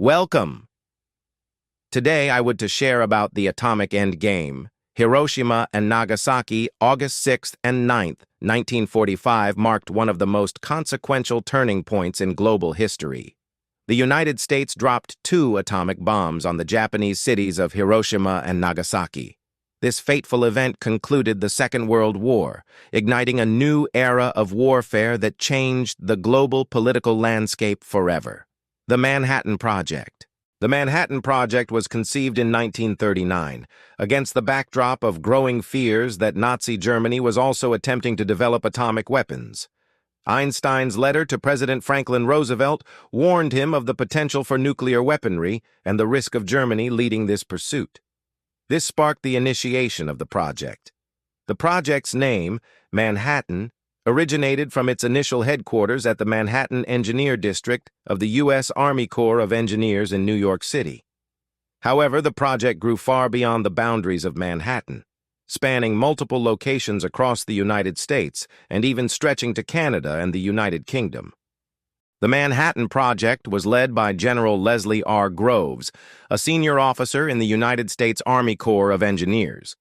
Welcome! Today I would to share about the atomic endgame. Hiroshima and Nagasaki, August 6th and 9th, 1945 marked one of the most consequential turning points in global history. The United States dropped 2 atomic bombs on the Japanese cities of Hiroshima and Nagasaki. This fateful event concluded the Second World War, igniting a new era of warfare that changed the global political landscape forever. The Manhattan Project. The Manhattan Project was conceived in 1939, against the backdrop of growing fears that Nazi Germany was also attempting to develop atomic weapons. Einstein's letter to President Franklin Roosevelt warned him of the potential for nuclear weaponry and the risk of Germany leading this pursuit. This sparked the initiation of the project. The project's name, Manhattan, originated from its initial headquarters at the Manhattan Engineer District of the U.S. Army Corps of Engineers in New York City. However, the project grew far beyond the boundaries of Manhattan, spanning multiple locations across the United States and even stretching to Canada and the United Kingdom. The Manhattan Project was led by General Leslie R. Groves, a senior officer in the United States Army Corps of Engineers.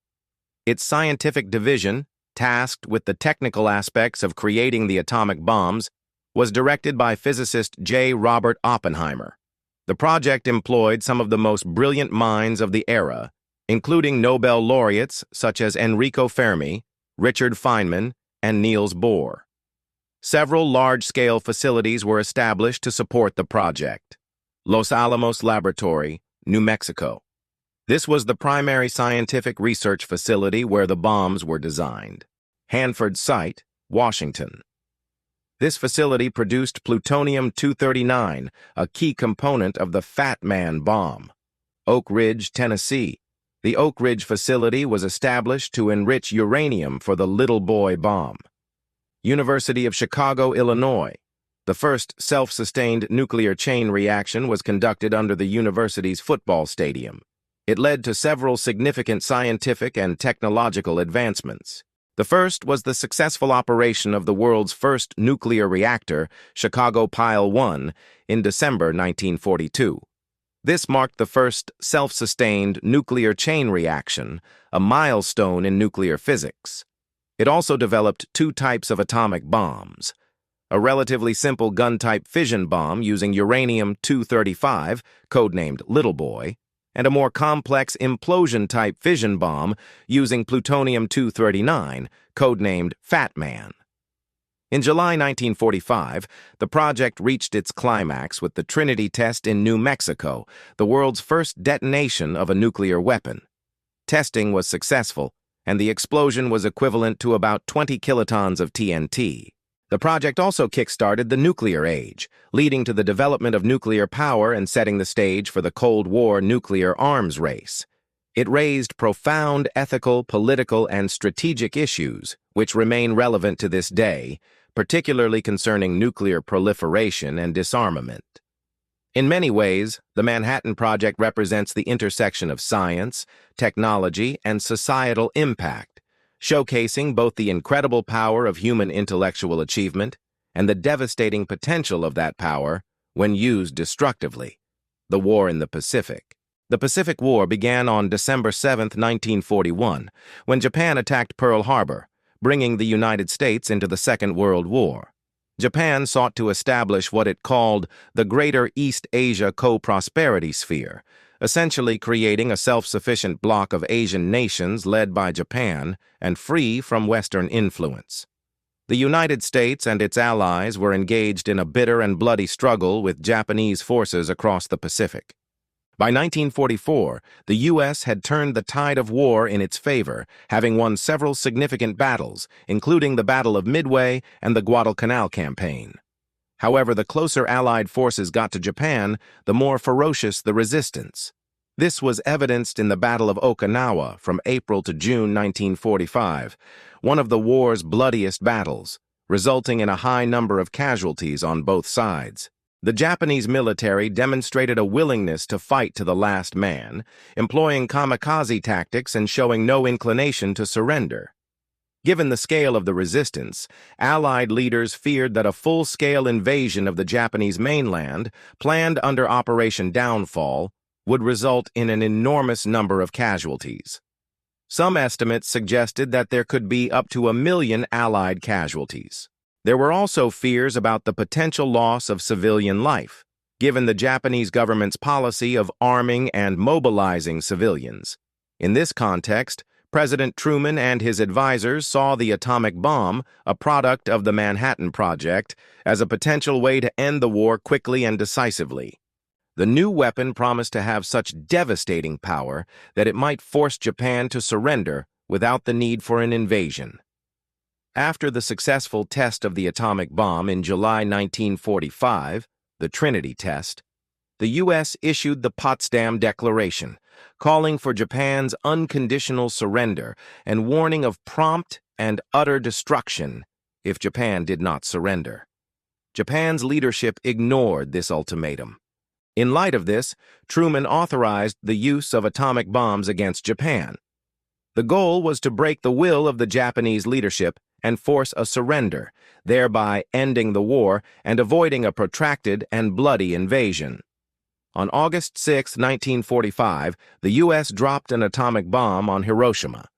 Its scientific division, tasked with the technical aspects of creating the atomic bombs, was directed by physicist J. Robert Oppenheimer. The project employed some of the most brilliant minds of the era, including Nobel laureates such as Enrico Fermi, Richard Feynman, and Niels Bohr. Several large-scale facilities were established to support the project. Los Alamos Laboratory, New Mexico. This was the primary scientific research facility where the bombs were designed. Hanford Site, Washington. This facility produced plutonium-239, a key component of the Fat Man bomb. Oak Ridge, Tennessee. The Oak Ridge facility was established to enrich uranium for the Little Boy bomb. University of Chicago, Illinois. The first self-sustained nuclear chain reaction was conducted under the university's football stadium. It led to several significant scientific and technological advancements. The first was the successful operation of the world's first nuclear reactor, Chicago Pile 1, in December 1942. This marked the first self-sustained nuclear chain reaction, a milestone in nuclear physics. It also developed 2 types of atomic bombs: a relatively simple gun-type fission bomb using uranium-235, codenamed Little Boy, and a more complex implosion-type fission bomb using plutonium-239, codenamed Fat Man. In July 1945, the project reached its climax with the Trinity test in New Mexico, the world's first detonation of a nuclear weapon. Testing was successful, and the explosion was equivalent to about 20 kilotons of TNT. The project also kick-started the nuclear age, leading to the development of nuclear power and setting the stage for the Cold War nuclear arms race. It raised profound ethical, political, and strategic issues, which remain relevant to this day, particularly concerning nuclear proliferation and disarmament. In many ways, the Manhattan Project represents the intersection of science, technology, and societal impact, showcasing both the incredible power of human intellectual achievement and the devastating potential of that power when used destructively. The War in the Pacific. The Pacific War began on December 7, 1941, when Japan attacked Pearl Harbor, bringing the United States into the Second World War. Japan sought to establish what it called the Greater East Asia Co-Prosperity Sphere, essentially creating a self-sufficient bloc of Asian nations led by Japan and free from Western influence. The United States and its allies were engaged in a bitter and bloody struggle with Japanese forces across the Pacific. By 1944, the U.S. had turned the tide of war in its favor, having won several significant battles, including the Battle of Midway and the Guadalcanal Campaign. However, the closer Allied forces got to Japan, the more ferocious the resistance. This was evidenced in the Battle of Okinawa from April to June 1945, one of the war's bloodiest battles, resulting in a high number of casualties on both sides. The Japanese military demonstrated a willingness to fight to the last man, employing kamikaze tactics and showing no inclination to surrender. Given the scale of the resistance, Allied leaders feared that a full-scale invasion of the Japanese mainland, planned under Operation Downfall, would result in an enormous number of casualties. Some estimates suggested that there could be up to 1 million Allied casualties. There were also fears about the potential loss of civilian life, given the Japanese government's policy of arming and mobilizing civilians. In this context, President Truman and his advisors saw the atomic bomb, a product of the Manhattan Project, as a potential way to end the war quickly and decisively. The new weapon promised to have such devastating power that it might force Japan to surrender without the need for an invasion. After the successful test of the atomic bomb in July 1945, the Trinity test, the U.S. issued the Potsdam Declaration, calling for Japan's unconditional surrender and warning of prompt and utter destruction if Japan did not surrender. Japan's leadership ignored this ultimatum. In light of this, Truman authorized the use of atomic bombs against Japan. The goal was to break the will of the Japanese leadership and force a surrender, thereby ending the war and avoiding a protracted and bloody invasion. On August 6, 1945, the U.S. dropped an atomic bomb on Hiroshima.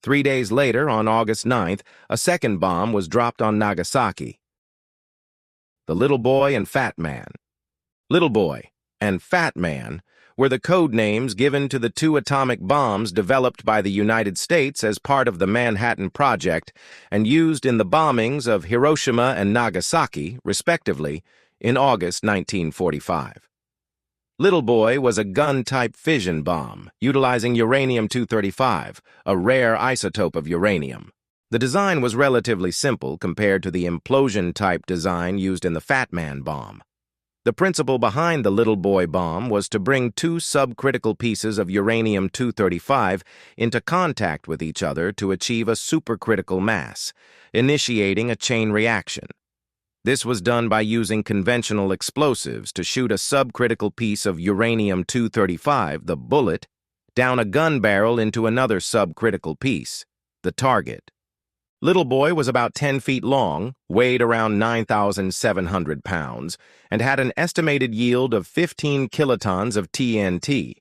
3 days later, on August 9th, a second bomb was dropped on Nagasaki. The Little Boy and Fat Man. Little Boy and Fat Man were the code names given to the two atomic bombs developed by the United States as part of the Manhattan Project and used in the bombings of Hiroshima and Nagasaki, respectively, in August 1945. Little Boy was a gun-type fission bomb, utilizing uranium-235, a rare isotope of uranium. The design was relatively simple compared to the implosion-type design used in the Fat Man bomb. The principle behind the Little Boy bomb was to bring two subcritical pieces of uranium-235 into contact with each other to achieve a supercritical mass, initiating a chain reaction. This was done by using conventional explosives to shoot a subcritical piece of uranium-235, the bullet, down a gun barrel into another subcritical piece, the target. Little Boy was about 10 feet long, weighed around 9,700 pounds, and had an estimated yield of 15 kilotons of TNT.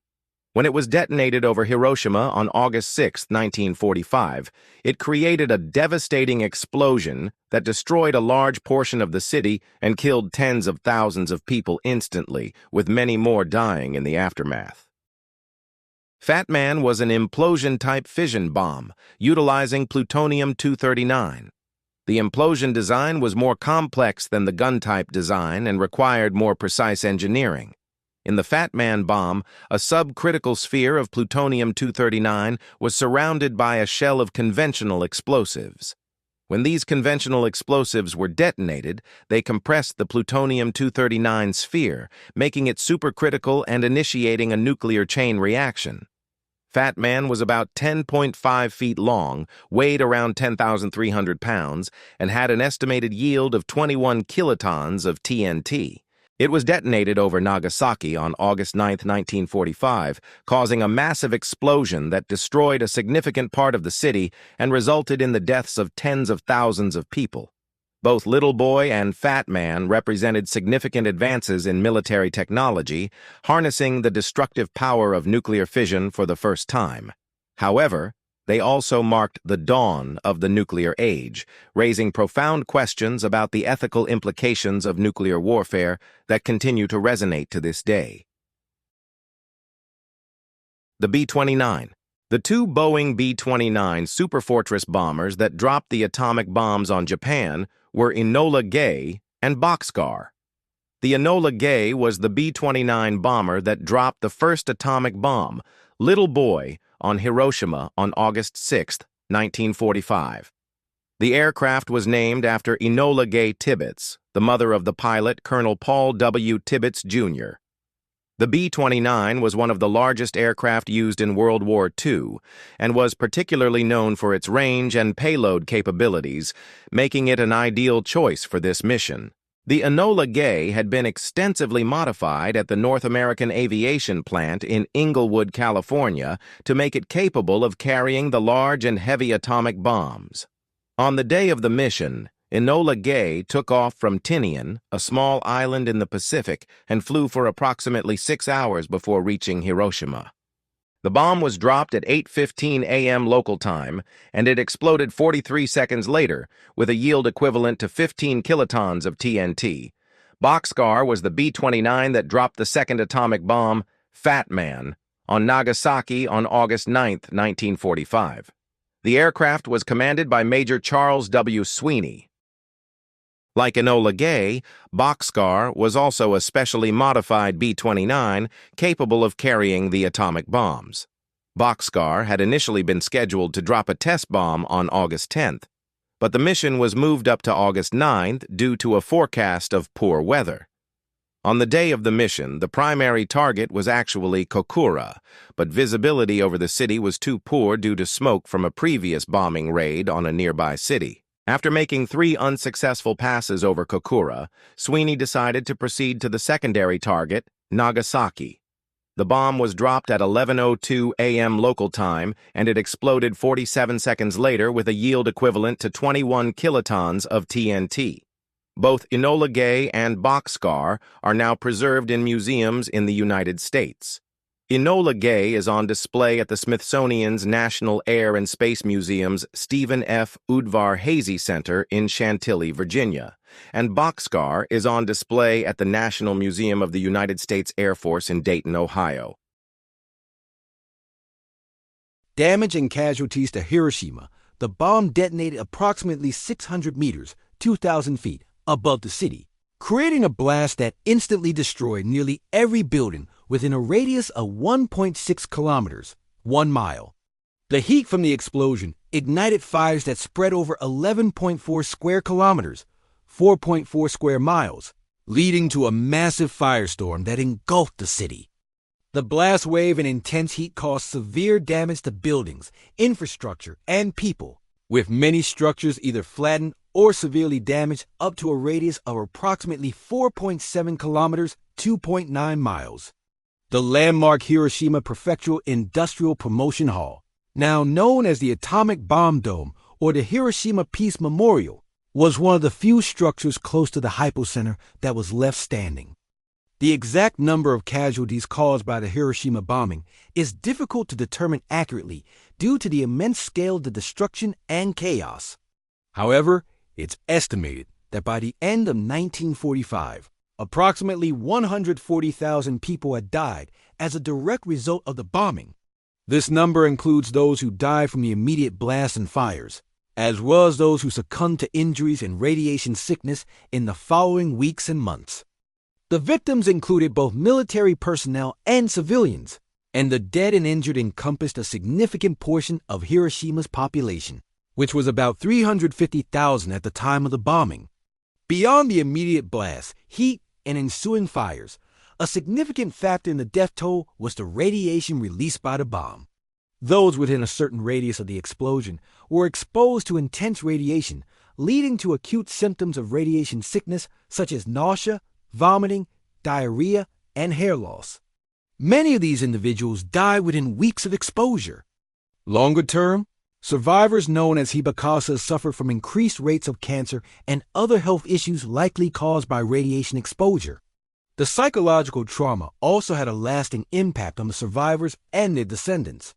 When it was detonated over Hiroshima on August 6, 1945, it created a devastating explosion that destroyed a large portion of the city and killed tens of thousands of people instantly, with many more dying in the aftermath. Fat Man was an implosion-type fission bomb, utilizing plutonium-239. The implosion design was more complex than the gun-type design and required more precise engineering. In the Fat Man bomb, a subcritical sphere of plutonium-239 was surrounded by a shell of conventional explosives. When these conventional explosives were detonated, they compressed the plutonium-239 sphere, making it supercritical and initiating a nuclear chain reaction. Fat Man was about 10.5 feet long, weighed around 10,300 pounds, and had an estimated yield of 21 kilotons of TNT. It was detonated over Nagasaki on August 9, 1945, causing a massive explosion that destroyed a significant part of the city and resulted in the deaths of tens of thousands of people. Both Little Boy and Fat Man represented significant advances in military technology, harnessing the destructive power of nuclear fission for the first time. However, they also marked the dawn of the nuclear age, raising profound questions about the ethical implications of nuclear warfare that continue to resonate to this day. The B-29. The two Boeing B-29 Superfortress bombers that dropped the atomic bombs on Japan were Enola Gay and Bockscar. The Enola Gay was the B-29 bomber that dropped the first atomic bomb, Little Boy, on Hiroshima on August 6, 1945. The aircraft was named after Enola Gay Tibbets, the mother of the pilot Colonel Paul W. Tibbets, Jr. The B-29 was one of the largest aircraft used in World War II and was particularly known for its range and payload capabilities, making it an ideal choice for this mission. The Enola Gay had been extensively modified at the North American Aviation Plant in Inglewood, California, to make it capable of carrying the large and heavy atomic bombs. On the day of the mission, Enola Gay took off from Tinian, a small island in the Pacific, and flew for approximately 6 hours before reaching Hiroshima. The bomb was dropped at 8:15 a.m. local time, and it exploded 43 seconds later, with a yield equivalent to 15 kilotons of TNT. Boxcar was the B-29 that dropped the second atomic bomb, Fat Man, on Nagasaki on August 9, 1945. The aircraft was commanded by Major Charles W. Sweeney. Like Enola Gay, Boxcar was also a specially modified B-29 capable of carrying the atomic bombs. Boxcar had initially been scheduled to drop a test bomb on August 10th, but the mission was moved up to August 9th due to a forecast of poor weather. On the day of the mission, the primary target was actually Kokura, but visibility over the city was too poor due to smoke from a previous bombing raid on a nearby city. After making 3 unsuccessful passes over Kokura, Sweeney decided to proceed to the secondary target, Nagasaki. The bomb was dropped at 11:02 a.m. local time, and it exploded 47 seconds later with a yield equivalent to 21 kilotons of TNT. Both Enola Gay and Boxcar are now preserved in museums in the United States. Enola Gay is on display at the Smithsonian's National Air and Space Museum's Stephen F. Udvar-Hazy Center in Chantilly, Virginia, and Boxcar is on display at the National Museum of the United States Air Force in Dayton, Ohio. Damage and casualties to Hiroshima. The bomb detonated approximately 600 meters, 2,000 feet, above the city, creating a blast that instantly destroyed nearly every building within a radius of 1.6 kilometers, 1 mile. The heat from the explosion ignited fires that spread over 11.4 square kilometers, 4.4 square miles, leading to a massive firestorm that engulfed the city. The blast wave and intense heat caused severe damage to buildings, infrastructure, and people, with many structures either flattened or severely damaged up to a radius of approximately 4.7 kilometers, 2.9 miles. The landmark Hiroshima Prefectural Industrial Promotion Hall, now known as the Atomic Bomb Dome or the Hiroshima Peace Memorial, was one of the few structures close to the hypocenter that was left standing. The exact number of casualties caused by the Hiroshima bombing is difficult to determine accurately due to the immense scale of the destruction and chaos. However, it's estimated that by the end of 1945, approximately 140,000 people had died as a direct result of the bombing. This number includes those who died from the immediate blasts and fires, as well as those who succumbed to injuries and radiation sickness in the following weeks and months. The victims included both military personnel and civilians, and the dead and injured encompassed a significant portion of Hiroshima's population, which was about 350,000 at the time of the bombing. Beyond the immediate blast, heat, and ensuing fires, a significant factor in the death toll was the radiation released by the bomb. Those within a certain radius of the explosion were exposed to intense radiation, leading to acute symptoms of radiation sickness such as nausea, vomiting, diarrhea, and hair loss. Many of these individuals died within weeks of exposure. Longer term, survivors known as Hibakasa suffered from increased rates of cancer and other health issues likely caused by radiation exposure. The psychological trauma also had a lasting impact on the survivors and their descendants.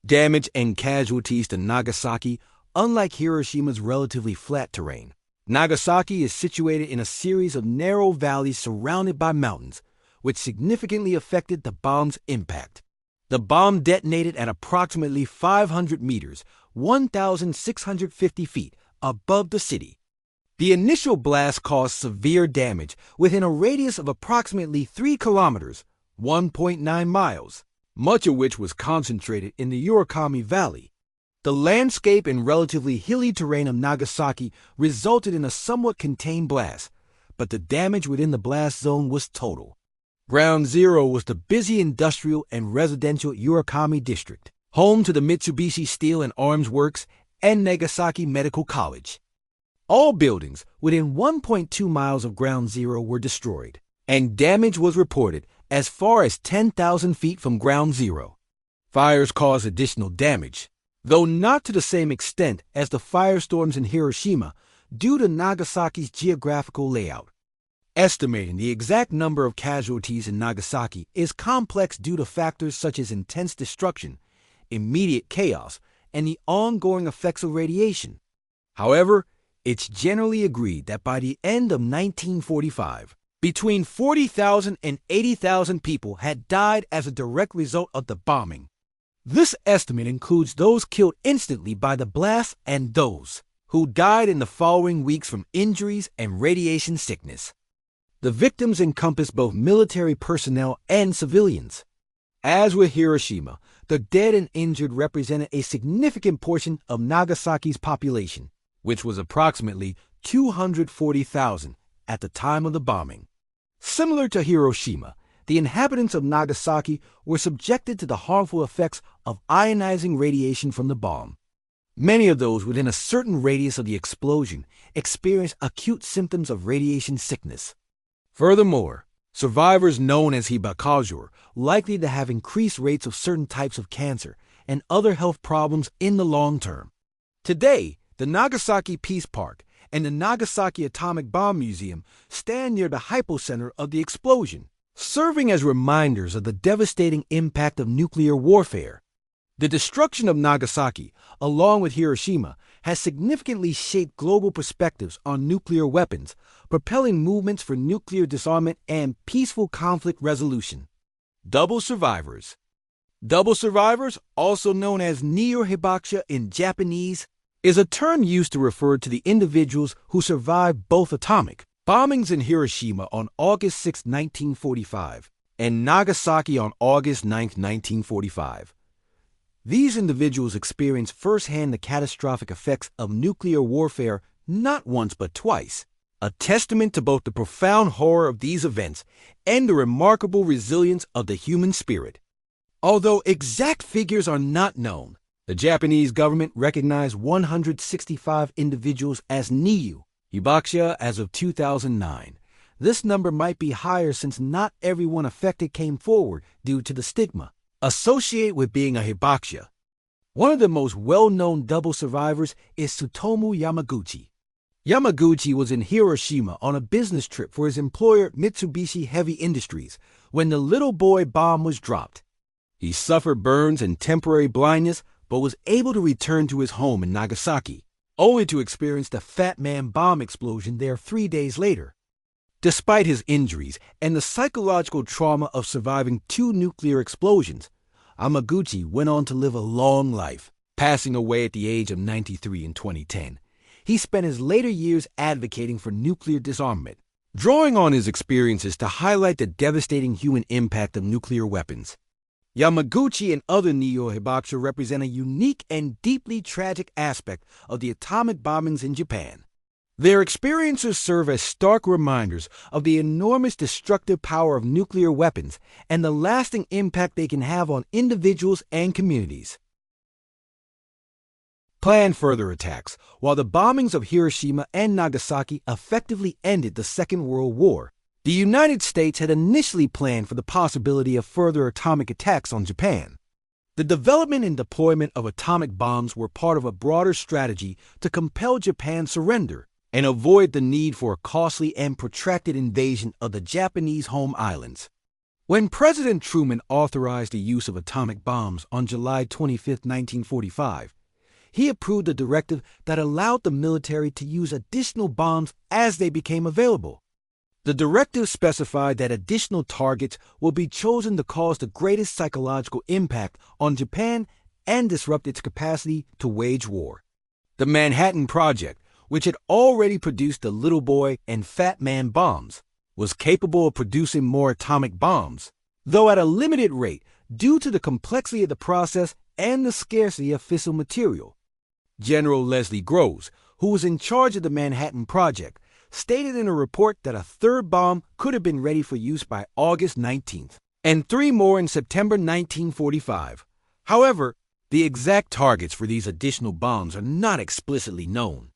Damage and casualties to Nagasaki. Unlike Hiroshima's relatively flat terrain, Nagasaki is situated in a series of narrow valleys surrounded by mountains, which significantly affected the bomb's impact. The bomb detonated at approximately 500 meters, 1,650 feet, above the city. The initial blast caused severe damage within a radius of approximately 3 kilometers, 1.9 miles, much of which was concentrated in the Urakami Valley. The landscape and relatively hilly terrain of Nagasaki resulted in a somewhat contained blast, but the damage within the blast zone was total. Ground Zero was the busy industrial and residential Urakami district, home to the Mitsubishi Steel and Arms Works and Nagasaki Medical College. All buildings within 1.2 miles of Ground Zero were destroyed, and damage was reported as far as 10,000 feet from Ground Zero. Fires caused additional damage. though not to the same extent as the firestorms in Hiroshima due to Nagasaki's geographical layout. Estimating the exact number of casualties in Nagasaki is complex due to factors such as intense destruction, immediate chaos, and the ongoing effects of radiation. However, it's generally agreed that by the end of 1945, between 40,000 and 80,000 people had died as a direct result of the bombing. This estimate includes those killed instantly by the blast and those who died in the following weeks from injuries and radiation sickness. The victims encompass both military personnel and civilians. As with Hiroshima, the dead and injured represented a significant portion of Nagasaki's population, which was approximately 240,000 at the time of the bombing. Similar to Hiroshima, the inhabitants of Nagasaki were subjected to the harmful effects of ionizing radiation from the bomb. Many of those within a certain radius of the explosion experienced acute symptoms of radiation sickness. Furthermore, survivors known as hibakusha likely to have increased rates of certain types of cancer and other health problems in the long term. Today, the Nagasaki Peace Park and the Nagasaki Atomic Bomb Museum stand near the hypocenter of the explosion, serving as reminders of the devastating impact of nuclear warfare. The destruction of Nagasaki, along with Hiroshima, has significantly shaped global perspectives on nuclear weapons, propelling movements for nuclear disarmament and peaceful conflict resolution. Double survivors. Double survivors, also known as neo-hibakusha in Japanese, is a term used to refer to the individuals who survived both atomic bombings in Hiroshima on August 6, 1945, and Nagasaki on August 9, 1945. These individuals experienced firsthand the catastrophic effects of nuclear warfare not once but twice, a testament to both the profound horror of these events and the remarkable resilience of the human spirit. Although exact figures are not known, the Japanese government recognized 165 individuals as neo-hibakusha as of 2009. This number might be higher since not everyone affected came forward due to the stigma associated with being a hibakusha. One of the most well-known double survivors is Tsutomu Yamaguchi. Yamaguchi was in Hiroshima on a business trip for his employer Mitsubishi Heavy Industries when the little boy bomb was dropped. He suffered burns and temporary blindness, but was able to return to his home in Nagasaki, only to experience the Fat Man bomb explosion there 3 days later. Despite his injuries and the psychological trauma of surviving 2 nuclear explosions, Yamaguchi went on to live a long life, passing away at the age of 93 in 2010. He spent his later years advocating for nuclear disarmament, drawing on his experiences to highlight the devastating human impact of nuclear weapons. Yamaguchi and other neo-hibakusha represent a unique and deeply tragic aspect of the atomic bombings in Japan. Their experiences serve as stark reminders of the enormous destructive power of nuclear weapons and the lasting impact they can have on individuals and communities. Planned further attacks. While the bombings of Hiroshima and Nagasaki effectively ended the Second World War, the United States had initially planned for the possibility of further atomic attacks on Japan. The development and deployment of atomic bombs were part of a broader strategy to compel Japan's surrender and avoid the need for a costly and protracted invasion of the Japanese home islands. When President Truman authorized the use of atomic bombs on July 25, 1945, he approved a directive that allowed the military to use additional bombs as they became available. The directive specified that additional targets will be chosen to cause the greatest psychological impact on Japan and disrupt its capacity to wage war. The Manhattan Project, which had already produced the Little Boy and Fat Man bombs, was capable of producing more atomic bombs, though at a limited rate due to the complexity of the process and the scarcity of fissile material. General Leslie Groves, who was in charge of the Manhattan Project, stated in a report that a third bomb could have been ready for use by August 19th, and 3 more in September 1945. However, the exact targets for these additional bombs are not explicitly known.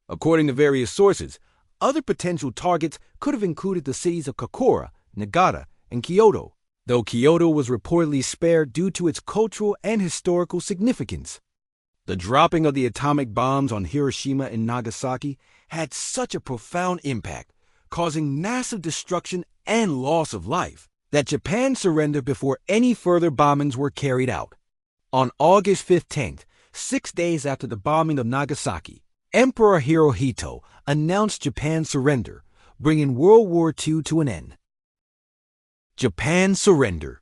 According to various sources, other potential targets could have included the cities of Kokura, Nagata, and Kyoto, though Kyoto was reportedly spared due to its cultural and historical significance. The dropping of the atomic bombs on Hiroshima and Nagasaki had such a profound impact, causing massive destruction and loss of life, that Japan surrendered before any further bombings were carried out. On August 15th, 6 days after the bombing of Nagasaki, Emperor Hirohito announced Japan's surrender, bringing World War II to an end. Japan's surrender.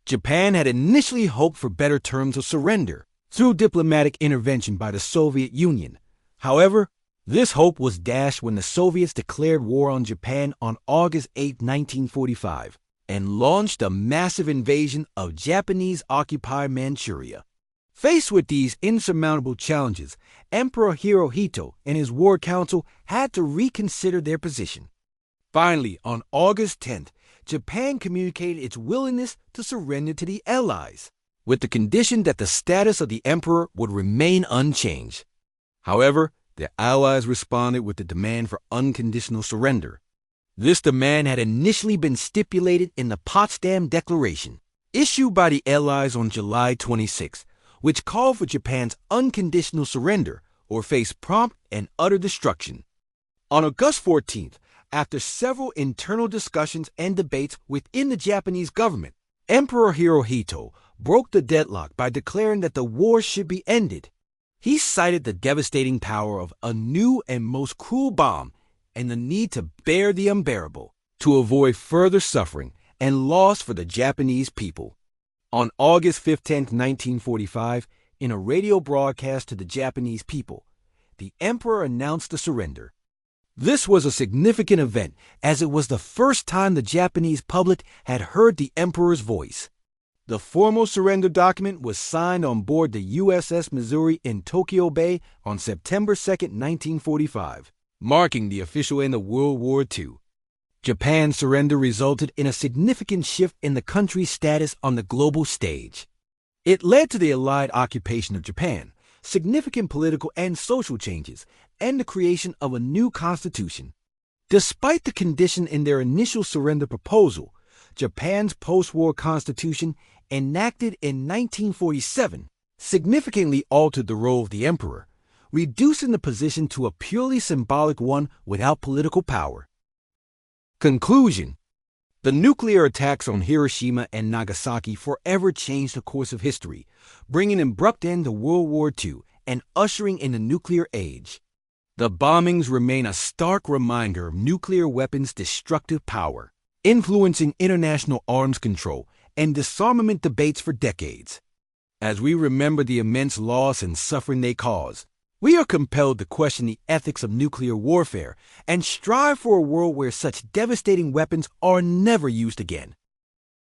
Japan had initially hoped for better terms of surrender through diplomatic intervention by the Soviet Union. However, this hope was dashed when the Soviets declared war on Japan on August 8, 1945, and launched a massive invasion of Japanese-occupied Manchuria. Faced with these insurmountable challenges, Emperor Hirohito and his war council had to reconsider their position. Finally, on August 10th, Japan communicated its willingness to surrender to the Allies, with the condition that the status of the emperor would remain unchanged. However, the Allies responded with the demand for unconditional surrender. This demand had initially been stipulated in the Potsdam Declaration, issued by the Allies on July 26, which called for Japan's unconditional surrender or face prompt and utter destruction. On August 14th, after several internal discussions and debates within the Japanese government, Emperor Hirohito broke the deadlock by declaring that the war should be ended. He cited the devastating power of a new and most cruel bomb and the need to bear the unbearable to avoid further suffering and loss for the Japanese people. On August 15, 1945, in a radio broadcast to the Japanese people, the emperor announced the surrender. This was a significant event as it was the first time the Japanese public had heard the emperor's voice. The formal surrender document was signed on board the USS Missouri in Tokyo Bay on September 2, 1945, marking the official end of World War II. Japan's surrender resulted in a significant shift in the country's status on the global stage. It led to the Allied occupation of Japan, significant political and social changes, and the creation of a new constitution. Despite the condition in their initial surrender proposal, Japan's post-war constitution, enacted in 1947, significantly altered the role of the emperor, reducing the position to a purely symbolic one without political power. Conclusion. The nuclear attacks on Hiroshima and Nagasaki forever changed the course of history, bringing an abrupt end to World War II and ushering in the nuclear age. The bombings remain a stark reminder of nuclear weapons' destructive power, influencing international arms control and disarmament debates for decades. As we remember the immense loss and suffering they caused, we are compelled to question the ethics of nuclear warfare and strive for a world where such devastating weapons are never used again.